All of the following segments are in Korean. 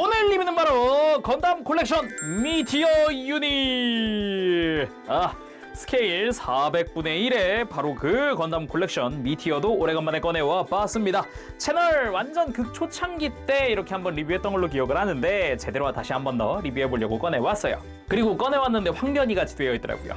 오늘 리뷰는 바로 건담 콜렉션 미티어 유닛. 스케일 400분의 1의 바로 그 건담 콜렉션 미티어도 오래간만에 꺼내와 봤습니다. 채널 완전 극초창기 때 이렇게 한번 리뷰했던 걸로 기억을 하는데 제대로 다시 한번 더 리뷰해보려고 꺼내왔어요. 그리고 꺼내왔는데 황변이같이 되어 있더라고요.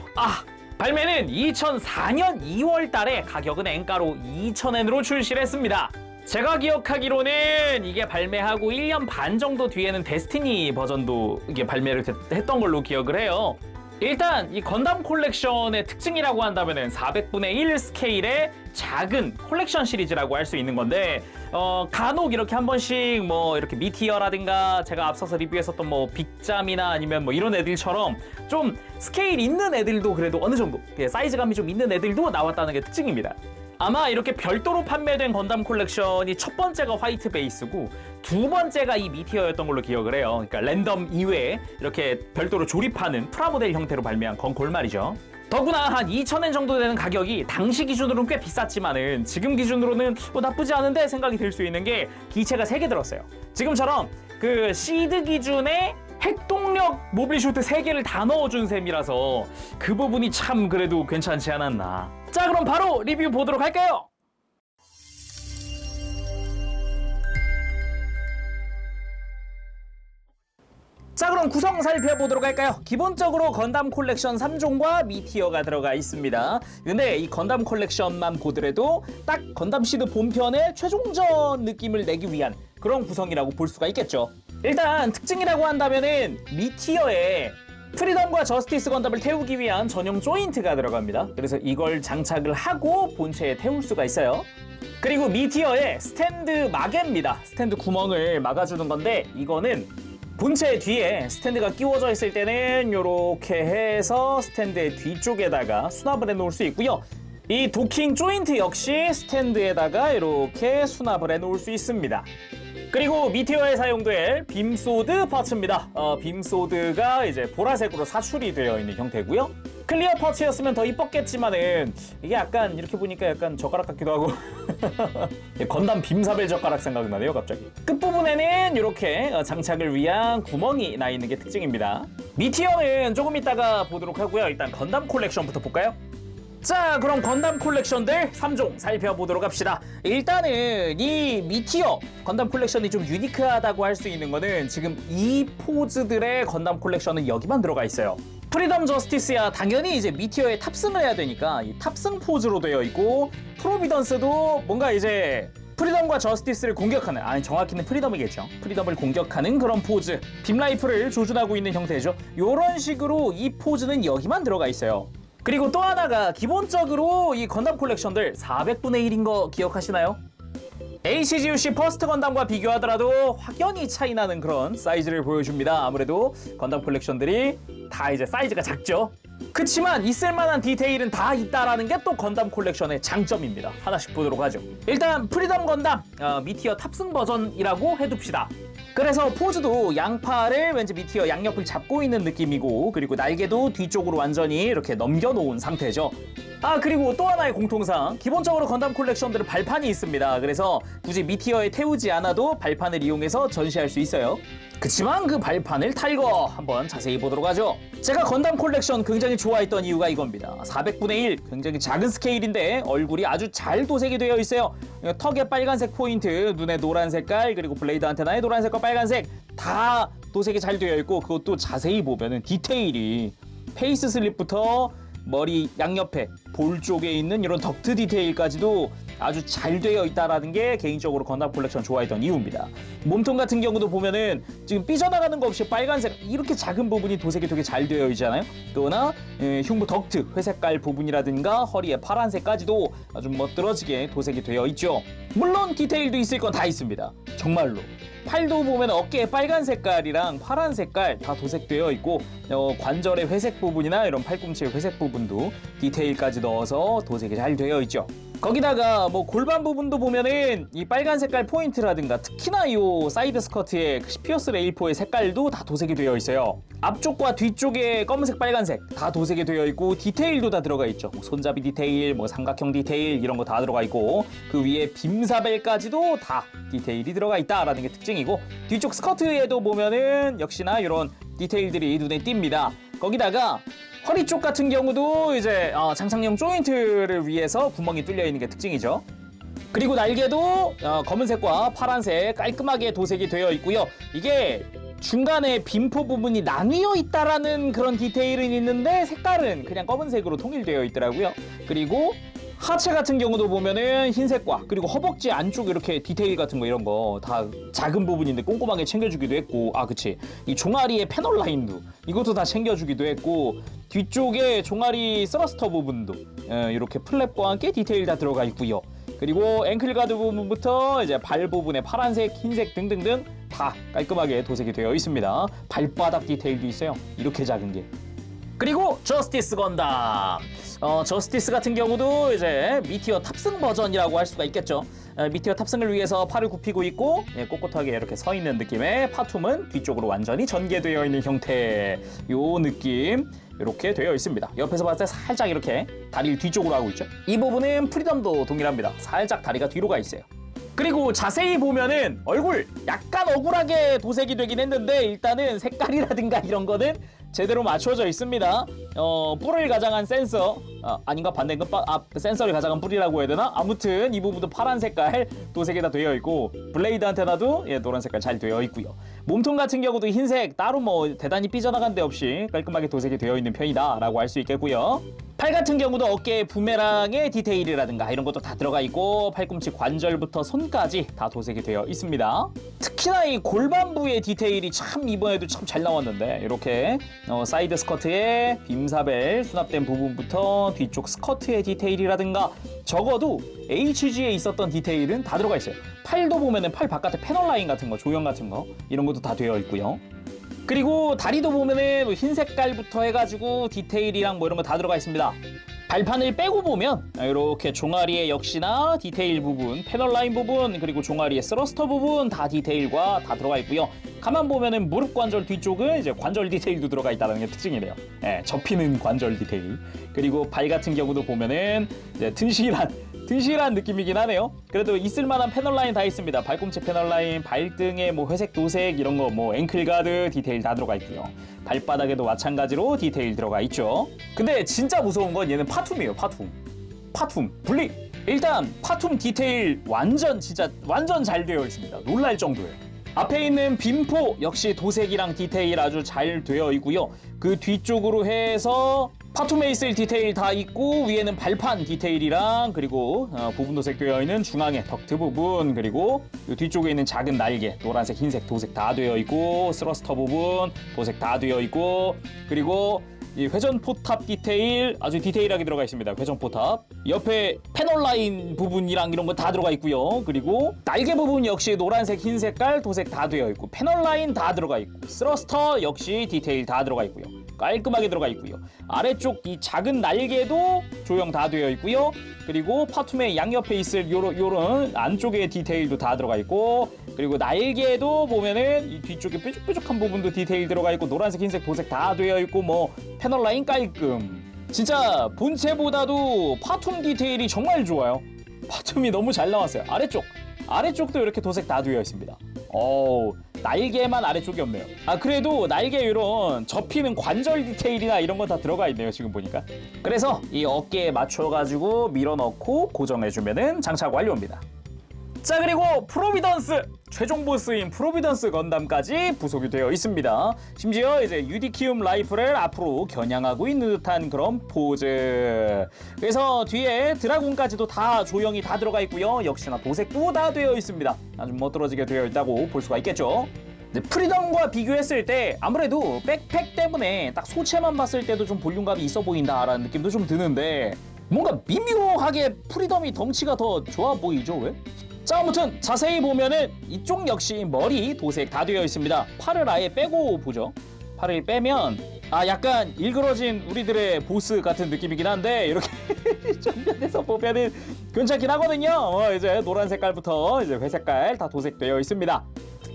발매는 2004년 2월 달에 가격은 엔가로 2000엔으로 출시를 했습니다. 제가 기억하기로는 이게 발매하고 1년 반 정도 뒤에는 데스티니 버전도 이게 발매를 했던 걸로 기억을 해요. 일단 이 건담 콜렉션의 특징이라고 한다면은 400분의 1 스케일의 작은 콜렉션 시리즈라고 할 수 있는 건데 간혹 이렇게 한 번씩 뭐 이렇게 미티어라든가 제가 앞서서 리뷰했었던 뭐 빅잠이나 아니면 뭐 이런 애들처럼 좀 스케일 있는 애들도 그래도 어느 정도 사이즈감이 좀 있는 애들도 나왔다는 게 특징입니다. 아마 이렇게 별도로 판매된 건담 콜렉션이 첫 번째가 화이트 베이스고 두 번째가 이 미티어였던 걸로 기억을 해요. 그러니까 랜덤 이외에 이렇게 별도로 조립하는 프라모델 형태로 발매한 건콜 말이죠. 더구나 한 2000엔 정도 되는 가격이 당시 기준으로는 꽤 비쌌지만은 지금 기준으로는 뭐 나쁘지 않은데 생각이 들 수 있는 게 기체가 3개 들었어요. 지금처럼 그 시드 기준의 핵동력 모빌쇼트 3개를 다 넣어준 셈이라서 그 부분이 참 그래도 괜찮지 않았나. 자, 그럼 바로 리뷰 보도록 할까요? 자, 그럼 구성 살펴보도록 할까요? 기본적으로 건담 콜렉션 3종과 미티어가 들어가 있습니다. 근데 이 건담 콜렉션만 보더라도 딱 건담 시드 본편의 최종전 느낌을 내기 위한 그런 구성이라고 볼 수가 있겠죠. 일단 특징이라고 한다면은 미티어에 프리덤과 저스티스 건담을 태우기 위한 전용 조인트가 들어갑니다. 그래서 이걸 장착을 하고 본체에 태울 수가 있어요. 그리고 미티어의 스탠드 마개입니다. 스탠드 구멍을 막아주는 건데 이거는 본체 뒤에 스탠드가 끼워져 있을 때는 이렇게 해서 스탠드의 뒤쪽에다가 수납을 해놓을 수 있고요. 이 도킹 조인트 역시 스탠드에다가 이렇게 수납을 해놓을 수 있습니다. 그리고 미티어에 사용될 빔소드 파츠입니다. 빔소드가 이제 보라색으로 사출이 되어 있는 형태고요. 클리어 파츠였으면 더 이뻤겠지만은 이게 약간 이렇게 보니까 약간 젓가락 같기도 하고 건담 빔사벨 젓가락 생각나네요 갑자기. 끝부분에는 이렇게 장착을 위한 구멍이 나 있는 게 특징입니다. 미티어는 조금 이따가 보도록 하고요. 일단 건담 콜렉션부터 볼까요? 자, 그럼 건담 콜렉션들 3종 살펴보도록 합시다. 일단은 이 미티어 건담 콜렉션이 좀 유니크하다고 할 수 있는 거는 지금 이 포즈들의 건담 콜렉션은 여기만 들어가 있어요. 프리덤 저스티스야 당연히 이제 미티어에 탑승을 해야 되니까 이 탑승 포즈로 되어 있고, 프로비던스도 뭔가 이제 프리덤과 저스티스를 공격하는, 정확히는 프리덤이겠죠. 프리덤을 공격하는 그런 포즈, 빔라이프를 조준하고 있는 형태죠. 요런 식으로 이 포즈는 여기만 들어가 있어요. 그리고 또 하나가 기본적으로 이 건담 콜렉션들 400분의 1인 거 기억하시나요? HGUC 퍼스트 건담과 비교하더라도 확연히 차이나는 그런 사이즈를 보여줍니다. 아무래도 건담 콜렉션들이 다 이제 사이즈가 작죠. 그치만 있을만한 디테일은 다 있다라는 게 또 건담 콜렉션의 장점입니다. 하나씩 보도록 하죠. 일단 프리덤 건담 미티어 탑승 버전이라고 해둡시다. 그래서 포즈도 양팔을 왠지 미티어 양옆을 잡고 있는 느낌이고, 그리고 날개도 뒤쪽으로 완전히 이렇게 넘겨놓은 상태죠. 그리고 또 하나의 공통상, 기본적으로 건담 콜렉션들은 발판이 있습니다. 그래서 굳이 미티어에 태우지 않아도 발판을 이용해서 전시할 수 있어요. 그치만 그 발판을 탈거 한번 자세히 보도록 하죠. 제가 건담 콜렉션 굉장히 좋아했던 이유가 이겁니다. 400분의 1 굉장히 작은 스케일인데 얼굴이 아주 잘 도색이 되어 있어요. 턱에 빨간색 포인트, 눈에 노란 색깔, 그리고 블레이드 안테나에 노란색과 빨간색 다 도색이 잘 되어 있고, 그것도 자세히 보면은 디테일이 페이스 슬립부터 머리 양옆에 볼 쪽에 있는 이런 덕트 디테일까지도 아주 잘 되어 있다라는 게 개인적으로 건담 콜렉션 좋아했던 이유입니다. 몸통 같은 경우도 보면은 지금 삐져나가는 거 없이 빨간색 이렇게 작은 부분이 도색이 되게 잘 되어 있잖아요. 그거나 흉부 덕트 회색깔 부분이라든가 허리에 파란색까지도 아주 멋들어지게 도색이 되어 있죠. 물론 디테일도 있을 건 다 있습니다. 정말로. 팔도 보면 어깨에 빨간 색깔이랑 파란 색깔 다 도색되어 있고, 관절의 회색 부분이나 이런 팔꿈치의 회색 부분도 디테일까지 넣어서 도색이 잘 되어 있죠. 거기다가 뭐 골반 부분도 보면은 이 빨간 색깔 포인트라든가 특히나 이 사이드 스커트의 시피어스 레일포의 색깔도 다 도색이 되어 있어요. 앞쪽과 뒤쪽에 검은색 빨간색 다 도색이 되어 있고 디테일도 다 들어가 있죠. 뭐 손잡이 디테일, 뭐 삼각형 디테일 이런 거 다 들어가 있고 그 위에 빔사벨까지도 다 디테일이 들어가 있다라는 게 특징이고 뒤쪽 스커트에도 보면은 역시나 이런 디테일들이 눈에 띕니다. 거기다가 허리 쪽 같은 경우도 이제 장착용 조인트를 위해서 구멍이 뚫려 있는 게 특징이죠. 그리고 날개도 검은색과 파란색 깔끔하게 도색이 되어 있고요. 이게 중간에 빔포 부분이 나뉘어 있다라는 그런 디테일은 있는데 색깔은 그냥 검은색으로 통일되어 있더라고요. 그리고 하체 같은 경우도 보면은 흰색과 그리고 허벅지 안쪽 이렇게 디테일 같은 거 이런 거 다 작은 부분인데 꼼꼼하게 챙겨주기도 했고 그치 이 종아리의 패널 라인도 이것도 다 챙겨주기도 했고 뒤쪽에 종아리 스러스터 부분도 이렇게 플랩과 함께 디테일 다 들어가 있고요. 그리고 앵클 가드 부분부터 이제 발 부분에 파란색, 흰색 등등등 다 깔끔하게 도색이 되어 있습니다. 발바닥 디테일도 있어요. 이렇게 작은 게. 그리고 저스티스 건담. 저스티스 같은 경우도 이제 미티어 탑승 버전이라고 할 수가 있겠죠. 미티어 탑승을 위해서 팔을 굽히고 있고 꼿꼿하게 이렇게 서 있는 느낌의 파툼은 뒤쪽으로 완전히 전개되어 있는 형태. 요 느낌 이렇게 되어 있습니다. 옆에서 봤을 때 살짝 이렇게 다리를 뒤쪽으로 하고 있죠. 이 부분은 프리덤도 동일합니다. 살짝 다리가 뒤로 가 있어요. 그리고 자세히 보면은 얼굴 약간 억울하게 도색이 되긴 했는데 일단은 색깔이라든가 이런 거는 제대로 맞춰져 있습니다. 뿔을 가장한 센서 아닌가 반대인가 센서를 가장한 뿔이라고 해야 되나? 아무튼 이 부분도 파란 색깔 도색이 다 되어 있고 블레이드 안테나도 노란 색깔 잘 되어 있고요. 몸통 같은 경우도 흰색 따로 뭐 대단히 삐져나간 데 없이 깔끔하게 도색이 되어 있는 편이다 라고 할 수 있겠고요. 팔 같은 경우도 어깨 부메랑의 디테일이라든가 이런 것도 다 들어가 있고 팔꿈치 관절부터 손까지 다 도색이 되어 있습니다. 특히나 이 골반부의 디테일이 참 이번에도 참 잘 나왔는데 이렇게 사이드 스커트의 빔사벨 수납된 부분부터 뒤쪽 스커트의 디테일이라든가 적어도 HG에 있었던 디테일은 다 들어가 있어요. 팔도 보면은 팔 바깥에 패널 라인 같은 거, 조형 같은 거 이런 것도 다 되어 있고요. 그리고 다리도 보면은 뭐 흰 색깔부터 해가지고 디테일이랑 뭐 이런 거 다 들어가 있습니다. 발판을 빼고 보면 이렇게 종아리에 역시나 디테일 부분, 패널 라인 부분, 그리고 종아리의 스러스터 부분 다 디테일과 다 들어가 있고요. 가만 보면은 무릎 관절 뒤쪽은 이제 관절 디테일도 들어가 있다는 게 특징이래요. 접히는 관절 디테일. 그리고 발 같은 경우도 보면은 이제 튼실한 느낌이긴 하네요. 그래도 있을만한 패널 라인 다 있습니다. 발꿈치 패널 라인, 발등에 뭐 회색, 도색 이런 거 뭐 앵클 가드 디테일 다 들어가 있고요. 발바닥에도 마찬가지로 디테일 들어가 있죠. 근데 진짜 무서운 건 얘는 파툼이에요. 파툼 분리. 일단 파툼 디테일 완전 잘 되어 있습니다. 놀랄 정도예요. 앞에 있는 빔포 역시 도색이랑 디테일 아주 잘 되어 있고요. 그 뒤쪽으로 해서 파툼에 있을 디테일 다 있고 위에는 발판 디테일이랑 그리고 부분 도색되어 있는 중앙의 덕트 부분 그리고 이 뒤쪽에 있는 작은 날개 노란색 흰색 도색 다 되어 있고 스러스터 부분 도색 다 되어 있고 그리고 이 회전 포탑 디테일 아주 디테일하게 들어가 있습니다. 회전 포탑 옆에 패널 라인 부분이랑 이런 거 다 들어가 있고요. 그리고 날개 부분 역시 노란색 흰 색깔 도색 다 되어 있고 패널 라인 다 들어가 있고 스러스터 역시 디테일 다 들어가 있고요. 깔끔하게 들어가 있고요. 아래쪽 이 작은 날개도 조형 다 되어 있고요. 그리고 파툼의 양옆에 있을 요런 안쪽에 디테일도 다 들어가 있고 그리고 날개도 보면은 이 뒤쪽에 뾰족뾰족한 부분도 디테일 들어가 있고 노란색 흰색 도색 다 되어 있고 뭐 패널 라인 깔끔. 진짜 본체보다도 파툼 디테일이 정말 좋아요. 파툼이 너무 잘 나왔어요. 아래쪽도 이렇게 도색 다 되어 있습니다. 날개만 아래쪽이 없네요. 그래도 날개 이런 접히는 관절 디테일이나 이런 거 다 들어가 있네요. 지금 보니까. 그래서 이 어깨에 맞춰가지고 밀어넣고 고정해주면은 장착 완료입니다. 자 그리고 프로비던스 최종 보스인 프로비던스 건담까지 부속이 되어 있습니다. 심지어 이제 유디키움 라이플을 앞으로 겨냥하고 있는 듯한 그런 포즈. 그래서 뒤에 드라군까지도 다 조형이 다 들어가 있고요. 역시나 도색도 다 되어 있습니다. 아주 멋들어지게 되어 있다고 볼 수가 있겠죠. 프리덤과 비교했을 때 아무래도 백팩 때문에 딱 소체만 봤을 때도 좀 볼륨감이 있어 보인다라는 느낌도 좀 드는데 뭔가 미묘하게 프리덤이 덩치가 더 좋아 보이죠? 왜? 자 아무튼 자세히 보면은 이쪽 역시 머리 도색 다 되어 있습니다. 팔을 아예 빼고 보죠. 팔을 빼면 약간 일그러진 우리들의 보스 같은 느낌이긴 한데 이렇게 정면에서 보면은 괜찮긴 하거든요. 이제 노란 색깔부터 이제 회색깔 다 도색되어 있습니다.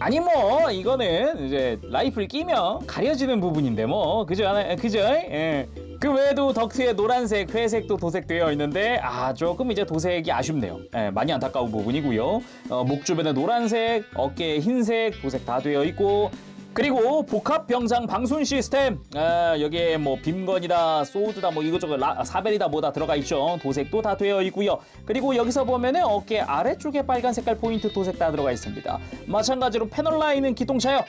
아니 뭐 이거는 이제 라이플 끼면 가려지는 부분인데 뭐 그죠? 예. 그 외에도 덕트에 노란색, 회색도 도색되어 있는데 조금 이제 도색이 아쉽네요. 예, 많이 안타까운 부분이고요. 목 주변에 노란색, 어깨에 흰색 도색 다 되어 있고 그리고 복합 병장 방순 시스템 여기에 뭐 빔건이다 소드다 뭐 이것저것 사벨이다 뭐다 들어가 있죠. 도색도 다 되어 있고요. 그리고 여기서 보면은 어깨 아래쪽에 빨간 색깔 포인트 도색 다 들어가 있습니다. 마찬가지로 패널 라인은 기동차요.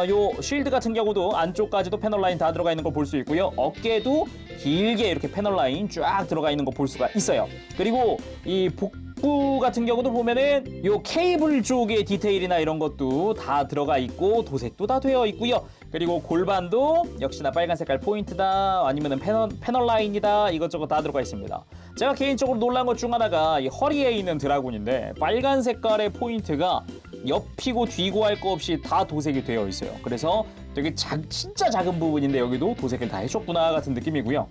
요 쉴드 같은 경우도 안쪽까지도 패널 라인 다 들어가 있는 거 볼 수 있고요. 어깨도 길게 이렇게 패널 라인 쫙 들어가 있는 거 볼 수가 있어요. 그리고 이 복부 같은 경우도 보면은 요 케이블 쪽의 디테일이나 이런 것도 다 들어가 있고 도색도 다 되어 있고요. 그리고 골반도 역시나 빨간 색깔 포인트다 아니면은 패널 라인이다 이것저것 다 들어가 있습니다. 제가 개인적으로 놀란 것 중 하나가 이 허리에 있는 드라군인데 빨간 색깔의 포인트가 옆이고 뒤고 할 거 없이 다 도색이 되어 있어요. 그래서 되게 진짜 작은 부분인데 여기도 도색을 다 해줬구나 같은 느낌이고요.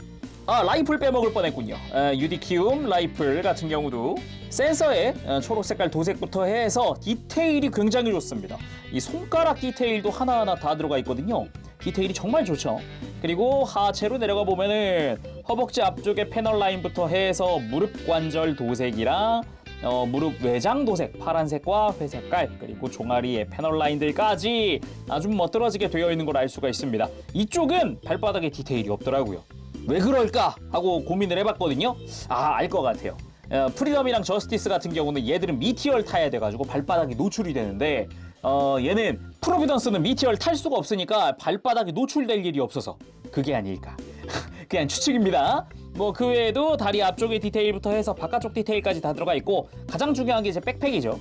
라이플 빼먹을 뻔했군요. 유디키움 라이플 같은 경우도 센서에 초록 색깔 도색부터 해서 디테일이 굉장히 좋습니다. 이 손가락 디테일도 하나하나 다 들어가 있거든요. 디테일이 정말 좋죠. 그리고 하체로 내려가 보면은 허벅지 앞쪽에 패널 라인부터 해서 무릎 관절 도색이랑 무릎 외장 도색 파란색과 회색깔 그리고 종아리의 패널 라인들까지 아주 멋들어지게 되어 있는 걸 알 수가 있습니다. 이쪽은 발바닥에 디테일이 없더라고요. 왜 그럴까 하고 고민을 해봤거든요. 알 것 같아요. 프리덤이랑 저스티스 같은 경우는 얘들은 미티어를 타야 돼가지고 발바닥이 노출이 되는데 얘는 프로비던스는 미티어를 탈 수가 없으니까 발바닥이 노출될 일이 없어서 그게 아닐까. 그냥 추측입니다. 뭐 그 외에도 다리 앞쪽의 디테일부터 해서 바깥쪽 디테일까지 다 들어가 있고 가장 중요한 게 이제 백팩이죠.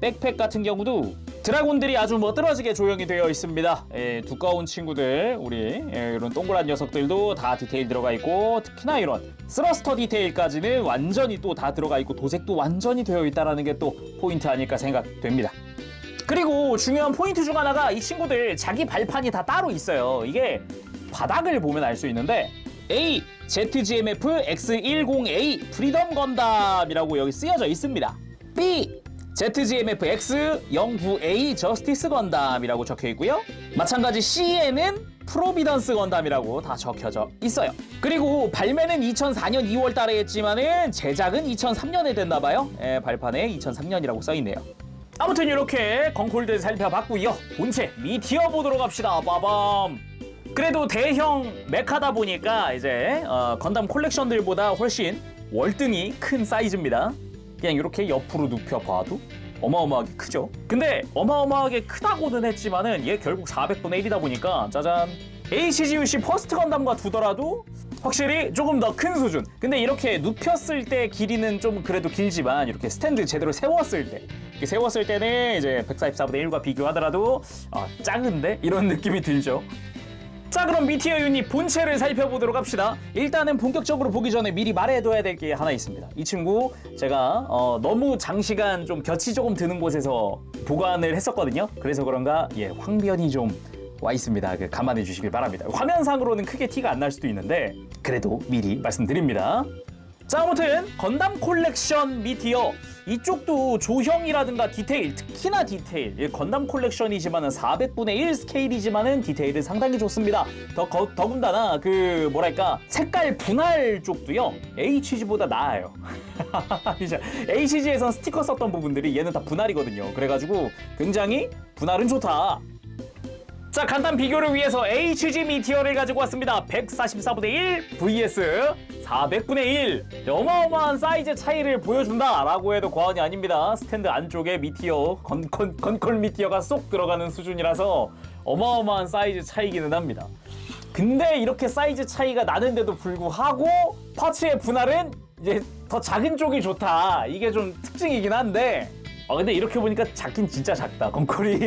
백팩 같은 경우도 드라군들이 아주 멋들어지게 조형이 되어 있습니다. 두꺼운 친구들 우리 이런 동그란 녀석들도 다 디테일 들어가 있고 특히나 이런 스러스터 디테일까지는 완전히 또 다 들어가 있고 도색도 완전히 되어 있다는 게 또 포인트 아닐까 생각됩니다. 그리고 중요한 포인트 중 하나가 이 친구들 자기 발판이 다 따로 있어요. 이게 바닥을 보면 알 수 있는데 A, ZGMF X10A 프리덤 건담이라고 여기 쓰여져 있습니다. B, ZGMF X09A 저스티스 건담이라고 적혀 있고요. 마찬가지 C에는 프로비던스 건담이라고 다 적혀져 있어요. 그리고 발매는 2004년 2월 달에 했지만은 제작은 2003년에 됐나 봐요. 발판에 2003년이라고 써 있네요. 아무튼 이렇게 건콜들 살펴봤고요. 본체 미티어 보도록 합시다. 빠밤. 그래도 대형 메카다 보니까 이제 건담 콜렉션들보다 훨씬 월등히 큰 사이즈입니다. 그냥 이렇게 옆으로 눕혀봐도 어마어마하게 크죠. 근데 어마어마하게 크다고는 했지만은 얘 결국 400분의 1이다 보니까 짜잔 HGUC 퍼스트 건담과 두더라도 확실히 조금 더 큰 수준. 근데 이렇게 눕혔을 때 길이는 좀 그래도 길지만 이렇게 스탠드 제대로 세웠을 때는 이제 144분의 1과 비교하더라도 작은데? 이런 느낌이 들죠. 자, 그럼 미티어 유닛 본체를 살펴보도록 합시다. 일단은 본격적으로 보기 전에 미리 말해둬야 될 게 하나 있습니다. 이 친구 제가 너무 장시간 좀 볕이 조금 드는 곳에서 보관을 했었거든요. 그래서 그런가 황변이 좀 와 있습니다. 감안해 주시길 바랍니다. 화면상으로는 크게 티가 안 날 수도 있는데 그래도 미리 말씀드립니다. 자, 아무튼 건담 콜렉션 미티어 이쪽도 조형이라든가 디테일, 특히나 디테일 건담 콜렉션이지만은 400분의 1 스케일이지만은 디테일은 상당히 좋습니다. 더군다나 뭐랄까 색깔 분할 쪽도요 HG보다 나아요. HG에선 스티커 썼던 부분들이 얘는 다 분할이거든요. 그래가지고 굉장히 분할은 좋다. 자, 간단 비교를 위해서 HG 미티어를 가지고 왔습니다. 144분의 1 vs 400분의 1. 어마어마한 사이즈 차이를 보여준다라고 해도 과언이 아닙니다. 스탠드 안쪽에 미티어, 건콜 미티어가 쏙 들어가는 수준이라서 어마어마한 사이즈 차이기는 합니다. 근데 이렇게 사이즈 차이가 나는데도 불구하고 파츠의 분할은 이제 더 작은 쪽이 좋다. 이게 좀 특징이긴 한데 근데 이렇게 보니까 작긴 진짜 작다. 건콜이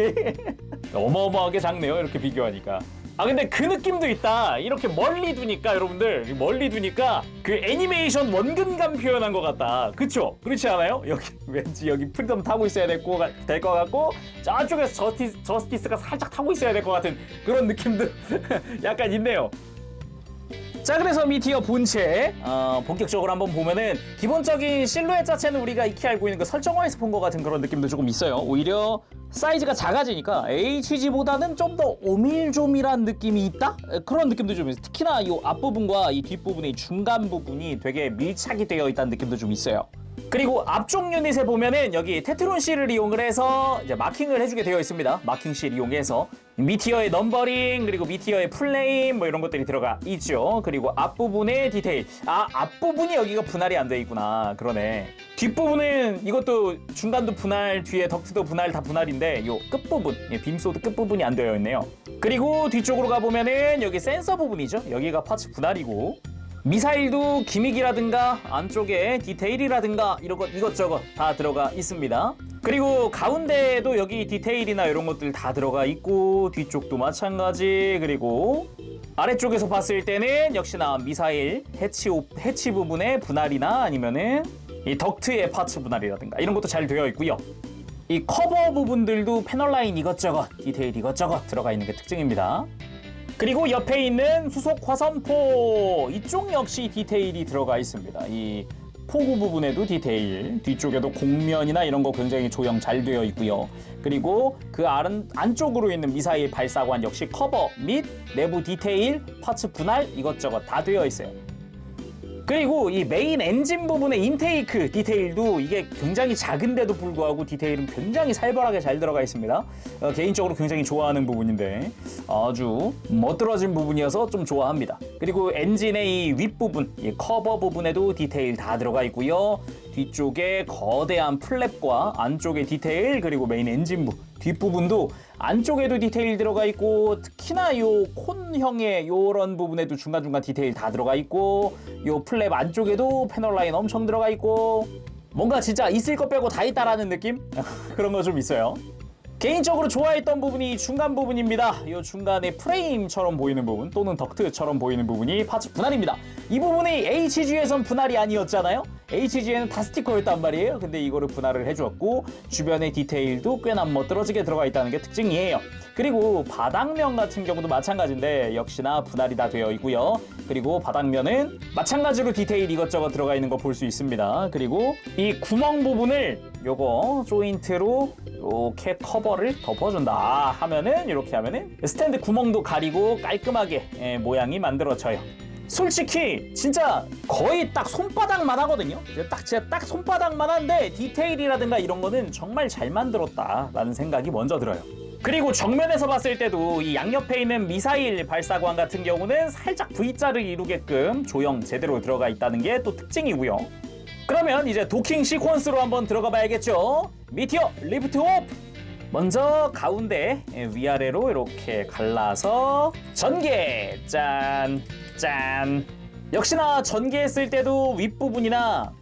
어마어마하게 작네요. 이렇게 비교하니까. 근데 그 느낌도 있다. 이렇게 멀리 두니까 여러분들 멀리 두니까 그 애니메이션 원근감 표현한 것 같다. 그쵸? 그렇지 않아요? 여기 왠지 여기 프리덤 타고 있어야 될 것 같고 저쪽에서 저스티스가 살짝 타고 있어야 될 것 같은 그런 느낌도 약간 있네요. 자, 그래서 미티어 본체 본격적으로 한번 보면은 기본적인 실루엣 자체는 우리가 익히 알고 있는 그 설정화에서 본 것 같은 그런 느낌도 조금 있어요. 오히려 사이즈가 작아지니까 HG보다는 좀 더 오밀조밀한 느낌이 있다? 그런 느낌도 좀 있어요. 특히나 이 앞부분과 이 뒷부분의 중간 부분이 되게 밀착이 되어 있다는 느낌도 좀 있어요. 그리고 앞쪽 유닛에 보면은 여기 테트론 실을 이용을 해서 이제 마킹을 해주게 되어 있습니다. 마킹 실 이용해서 미티어의 넘버링 그리고 미티어의 플레임 뭐 이런 것들이 들어가 있죠. 그리고 앞부분의 디테일. 앞부분이 여기가 분할이 안 돼 있구나. 그러네. 뒷부분은 이것도 중간도 분할, 뒤에 덕트도 분할 다 분할인데 요 끝부분, 빔소드 끝부분이 안 되어 있네요. 그리고 뒤쪽으로 가보면은 여기 센서 부분이죠. 여기가 파츠 분할이고 미사일도 기믹이라든가 안쪽에 디테일이라든가 이런 것 이것저것 다 들어가 있습니다. 그리고 가운데에도 여기 디테일이나 이런 것들 다 들어가 있고 뒤쪽도 마찬가지. 그리고 아래쪽에서 봤을 때는 역시나 미사일 해치 부분의 분할이나 아니면은 이 덕트의 파츠 분할이라든가 이런 것도 잘 되어 있고요. 이 커버 부분들도 패널 라인 이것저것 디테일 이것저것 들어가 있는 게 특징입니다. 그리고 옆에 있는 수속 화선포 이쪽 역시 디테일이 들어가 있습니다. 이 포구 부분에도 디테일, 뒤쪽에도 공면이나 이런 거 굉장히 조형 잘 되어 있고요. 그리고 그 안쪽으로 있는 미사일 발사관 역시 커버 및 내부 디테일, 파츠 분할 이것저것 다 되어 있어요. 그리고 이 메인 엔진 부분의 인테이크 디테일도 이게 굉장히 작은데도 불구하고 디테일은 굉장히 살벌하게 잘 들어가 있습니다. 개인적으로 굉장히 좋아하는 부분인데 아주 멋들어진 부분이어서 좀 좋아합니다. 그리고 엔진의 이 윗부분, 이 커버 부분에도 디테일 다 들어가 있고요. 뒤쪽에 거대한 플랩과 안쪽의 디테일 그리고 메인 엔진부 뒷부분도 안쪽에도 디테일 들어가 있고 특히나 요 콘형의 요런 부분에도 중간중간 디테일 다 들어가 있고 요 플랩 안쪽에도 패널 라인 엄청 들어가 있고 뭔가 진짜 있을 것 빼고 다 있다라는 느낌? 그런 거 좀 있어요. 개인적으로 좋아했던 부분이 중간 부분입니다. 이 중간에 프레임처럼 보이는 부분 또는 덕트처럼 보이는 부분이 파츠 분할입니다. 이 부분이 HG에선 분할이 아니었잖아요. HG에는 다 스티커였단 말이에요. 근데 이거를 분할을 해주었고 주변의 디테일도 꽤나 멋들어지게 들어가 있다는 게 특징이에요. 그리고 바닥면 같은 경우도 마찬가지인데 역시나 분할이 다 되어 있고요. 그리고 바닥면은 마찬가지로 디테일 이것저것 들어가 있는 거 볼 수 있습니다. 그리고 이 구멍 부분을 요거 조인트로 이렇게 커버를 덮어준다 하면은 이렇게 하면은 스탠드 구멍도 가리고 깔끔하게 모양이 만들어져요. 솔직히 진짜 거의 딱 손바닥만 하거든요. 진짜 딱 손바닥만 한데 디테일이라든가 이런 거는 정말 잘 만들었다라는 생각이 먼저 들어요. 그리고 정면에서 봤을 때도 이 양옆에 있는 미사일 발사관 같은 경우는 살짝 V자를 이루게끔 조형 제대로 들어가 있다는 게 또 특징이고요. 그러면 이제 도킹 시퀀스로 한번 들어가 봐야겠죠. 미티어 리프트 오프! 먼저 가운데 위아래로 이렇게 갈라서 전개! 짠! 짠! 역시나 전개했을 때도 윗부분이나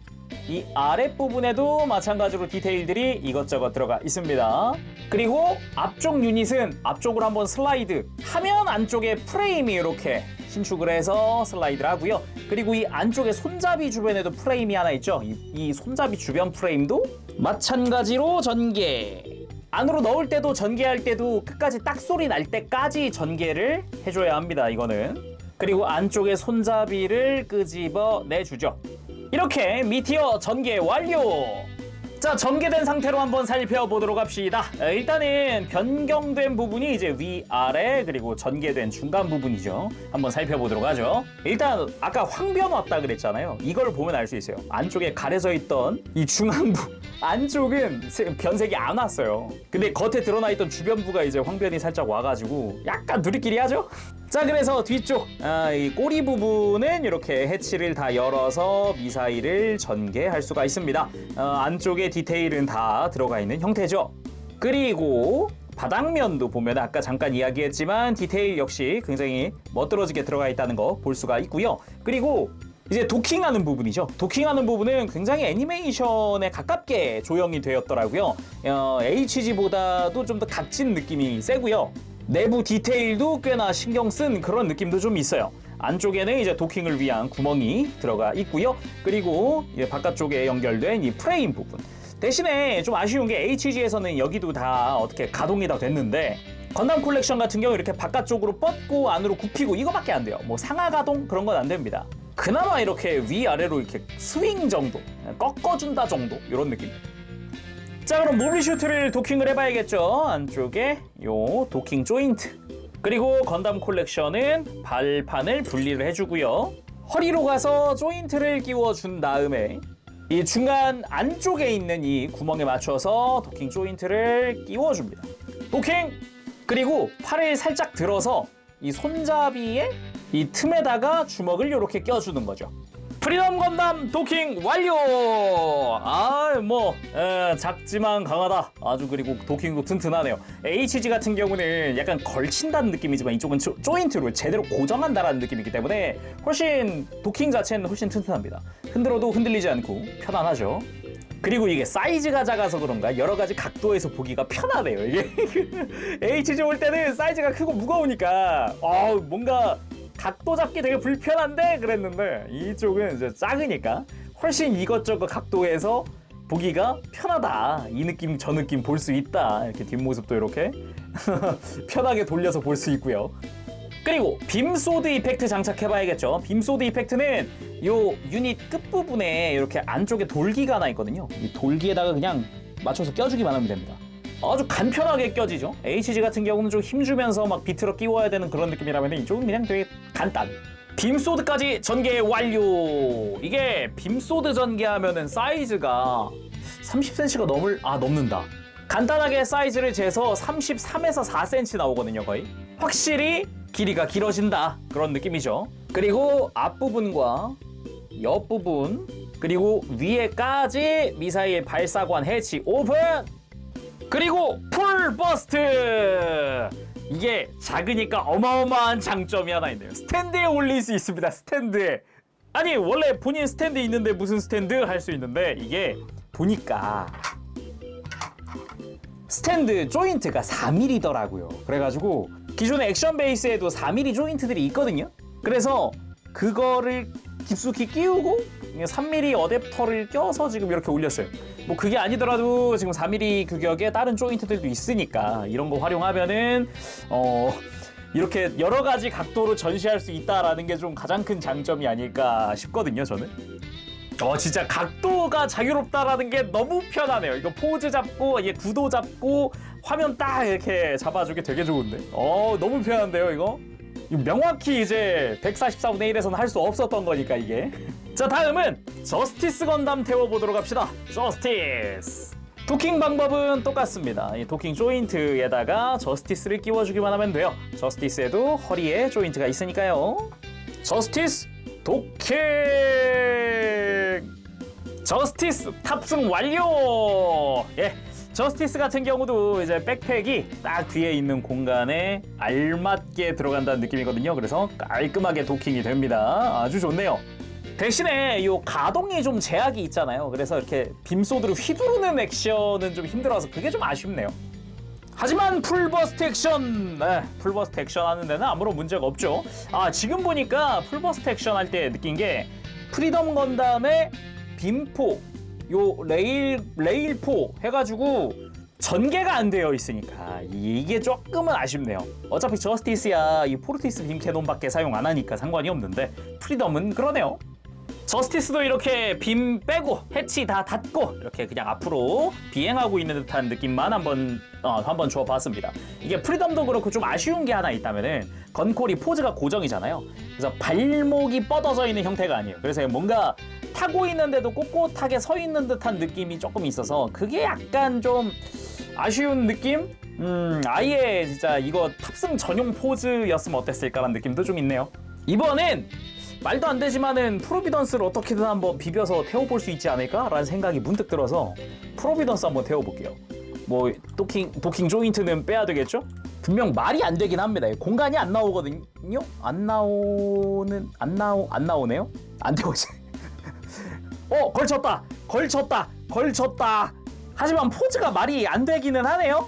이 아랫부분에도 마찬가지로 디테일들이 이것저것 들어가 있습니다. 그리고 앞쪽 유닛은 앞쪽으로 한번 슬라이드 하면 안쪽에 프레임이 이렇게 신축을 해서 슬라이드를 하고요. 그리고 이 안쪽에 손잡이 주변에도 프레임이 하나 있죠. 이 손잡이 주변 프레임도 마찬가지로 전개. 안으로 넣을 때도 전개할 때도 끝까지 딱 소리 날 때까지 전개를 해줘야 합니다. 이거는. 그리고 안쪽에 손잡이를 끄집어 내주죠. 이렇게 미티어 전개 완료! 자, 전개된 상태로 한번 살펴보도록 합시다. 일단은 변경된 부분이 이제 위아래 그리고 전개된 중간 부분이죠. 한번 살펴보도록 하죠. 일단 아까 황변 왔다 그랬잖아요. 이걸 보면 알 수 있어요. 안쪽에 가려져 있던 이 중앙부 안쪽은 변색이 안 왔어요. 근데 겉에 드러나 있던 주변부가 이제 황변이 살짝 와가지고 약간 누리끼리 하죠? 자, 그래서 뒤쪽 이 꼬리 부분은 이렇게 해치를 다 열어서 미사일을 전개할 수가 있습니다. 안쪽에 디테일은 다 들어가 있는 형태죠. 그리고 바닥면도 보면 아까 잠깐 이야기했지만 디테일 역시 굉장히 멋들어지게 들어가 있다는 거 볼 수가 있고요. 그리고 이제 도킹하는 부분이죠. 도킹하는 부분은 굉장히 애니메이션에 가깝게 조형이 되었더라고요. HG보다도 좀 더 각진 느낌이 세고요. 내부 디테일도 꽤나 신경 쓴 그런 느낌도 좀 있어요. 안쪽에는 이제 도킹을 위한 구멍이 들어가 있고요. 그리고 이제 바깥쪽에 연결된 이 프레임 부분. 대신에 좀 아쉬운 게 HG에서는 여기도 다 어떻게 가동이 다 됐는데 건담 콜렉션 같은 경우 이렇게 바깥쪽으로 뻗고 안으로 굽히고 이거밖에 안 돼요. 뭐 상하 가동 그런 건 안 됩니다. 그나마 이렇게 위아래로 이렇게 스윙 정도, 꺾어준다 정도 이런 느낌. 자, 그럼 모비슈트를 도킹을 해봐야겠죠. 안쪽에 요 도킹 조인트, 그리고 건담 콜렉션은 발판을 분리를 해주고요. 허리로 가서 조인트를 끼워준 다음에 이 중간 안쪽에 있는 이 구멍에 맞춰서 도킹 조인트를 끼워줍니다. 도킹! 그리고 팔을 살짝 들어서 이 손잡이에 이 틈에다가 주먹을 이렇게 껴주는 거죠. 프리덤 건담 도킹 완료! 작지만 강하다. 아주 그리고 도킹도 튼튼하네요. HG 같은 경우는 약간 걸친다는 느낌이지만 이쪽은 조인트로 제대로 고정한다라는 느낌이기 때문에 훨씬 도킹 자체는 훨씬 튼튼합니다. 흔들어도 흔들리지 않고 편안하죠. 그리고 이게 사이즈가 작아서 그런가 여러 가지 각도에서 보기가 편하네요. 이게 HG 올 때는 사이즈가 크고 무거우니까 뭔가 각도 잡기 되게 불편한데 그랬는데 이쪽은 이제 작으니까 훨씬 이것저것 각도에서 보기가 편하다. 이 느낌 저 느낌 볼 수 있다. 이렇게 뒷모습도 이렇게 편하게 돌려서 볼 수 있고요. 그리고 빔소드 이펙트 장착해봐야겠죠. 빔소드 이펙트는 요 유닛 끝부분에 이렇게 안쪽에 돌기가 하나 있거든요. 이 돌기에다가 그냥 맞춰서 껴주기만 하면 됩니다. 아주 간편하게 껴지죠. HG 같은 경우는 좀 힘주면서 막 비틀어 끼워야 되는 그런 느낌이라면 이쪽은 그냥 되게 간단. 빔소드까지 전개 완료. 이게 빔소드 전개하면은 사이즈가 30cm가 넘는다. 간단하게 사이즈를 재서 33에서 4cm 나오거든요, 거의. 확실히 길이가 길어진다. 그런 느낌이죠. 그리고 앞부분과 옆부분, 그리고 위에까지 미사일 발사관 해치 오픈! 그리고 풀 버스트! 이게 작으니까 어마어마한 장점이 하나 있네요. 스탠드에 올릴 수 있습니다. 스탠드에. 아니 원래 본인 스탠드 있는데 무슨 스탠드 할 수 있는데 이게 보니까 스탠드 조인트가 4mm더라고요. 그래가지고 기존의 액션 베이스에도 4mm 조인트들이 있거든요. 그래서 그거를 깊숙이 끼우고 3mm 어댑터를 껴서 지금 이렇게 올렸어요. 뭐 그게 아니더라도 지금 4mm 규격의 다른 조인트들도 있으니까 이런 거 활용하면은 이렇게 여러 가지 각도로 전시할 수 있다라는 게 좀 가장 큰 장점이 아닐까 싶거든요, 저는. 진짜 각도가 자유롭다라는 게 너무 편하네요. 이거 포즈 잡고 구도 잡고 화면 딱 이렇게 잡아주기 되게 좋은데. 너무 편한데요, 이거? 명확히 이제 144분의 1에서는 할 수 없었던 거니까 이게. 자, 다음은 저스티스 건담 태워보도록 합시다. 저스티스. 도킹 방법은 똑같습니다. 이 도킹 조인트에다가 저스티스를 끼워주기만 하면 돼요. 저스티스에도 허리에 조인트가 있으니까요. 저스티스 도킹! 저스티스 탑승 완료! 예. 저스티스 같은 경우도 이제 백팩이 딱 뒤에 있는 공간에 알맞게 들어간다는 느낌이거든요. 그래서 깔끔하게 도킹이 됩니다. 아주 좋네요. 대신에 이 가동이 좀 제약이 있잖아요. 그래서 이렇게 빔소드를 휘두르는 액션은 좀 힘들어서 그게 좀 아쉽네요. 하지만 풀버스트 액션, 풀버스트 액션 하는 데는 아무런 문제가 없죠. 지금 보니까 풀버스트 액션 할 때 느낀 게 프리덤 건담의 빔포, 요 레일포 해가지고 전개가 안 되어 있으니까 이게 조금은 아쉽네요. 어차피 저스티스야 이 포르티스 빔 캐논밖에 사용 안 하니까 상관이 없는데 프리덤은 그러네요. 저스티스도 이렇게 빔 빼고 해치 다 닫고 이렇게 그냥 앞으로 비행하고 있는 듯한 느낌만 한번 줘봤습니다. 이게 프리덤도 그렇고 좀 아쉬운 게 하나 있다면은 건콜이 포즈가 고정이잖아요. 그래서 발목이 뻗어져 있는 형태가 아니에요. 그래서 뭔가 타고 있는데도 꼿꼿하게 서 있는 듯한 느낌이 조금 있어서 그게 약간 좀 아쉬운 느낌? 아예 진짜 이거 탑승 전용 포즈였으면 어땠을까라는 느낌도 좀 있네요. 이번엔 말도 안 되지만은 프로비던스를 어떻게든 한번 비벼서 태워볼 수 있지 않을까라는 생각이 문득 들어서 프로비던스 한번 태워볼게요. 뭐 도킹 조인트는 빼야 되겠죠? 분명 말이 안 되긴 합니다. 공간이 안 나오거든요. 안 나오네요. 안 되고 있어요. 걸쳤다. 하지만 포즈가 말이 안 되기는 하네요.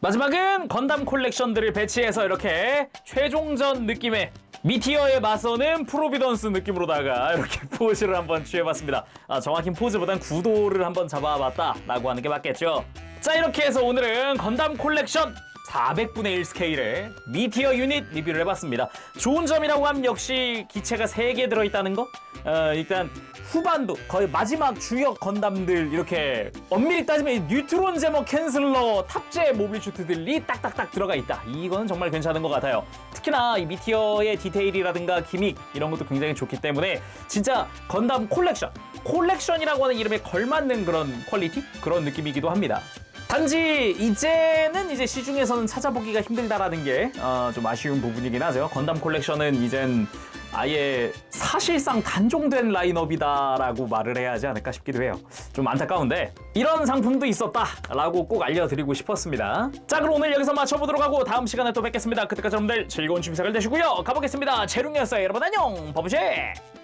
마지막은 건담 콜렉션들을 배치해서 이렇게 최종전 느낌의 미티어에 맞서는 프로비던스 느낌으로다가 이렇게 포즈를 한번 취해봤습니다. 정확히 포즈보단 구도를 한번 잡아봤다라고 하는 게 맞겠죠. 자, 이렇게 해서 오늘은 건담 콜렉션 400분의 1 스케일의 미티어 유닛 리뷰를 해봤습니다. 좋은 점이라고 하면 역시 기체가 3개 들어있다는 거? 일단 후반부 거의 마지막 주역 건담들 이렇게 엄밀히 따지면 뉴트론 제머 캔슬러 탑재 모빌 슈트들이 딱딱딱 들어가 있다. 이거는 정말 괜찮은 것 같아요. 특히나 이 미티어의 디테일이라든가 기믹 이런 것도 굉장히 좋기 때문에 진짜 건담 콜렉션이라고 하는 이름에 걸맞는 그런 퀄리티? 그런 느낌이기도 합니다. 단지 이제는 이제 시중에서는 찾아보기가 힘들다라는 게 좀 아쉬운 부분이긴 하죠. 건담 콜렉션은 이젠 아예 사실상 단종된 라인업이다라고 말을 해야 하지 않을까 싶기도 해요. 좀 안타까운데 이런 상품도 있었다라고 꼭 알려드리고 싶었습니다. 자, 그럼 오늘 여기서 마쳐보도록 하고 다음 시간에 또 뵙겠습니다. 그때까지 여러분들 즐거운 취미생활 되시고요. 가보겠습니다. 재룡이었어요. 여러분 안녕. 버브쉐.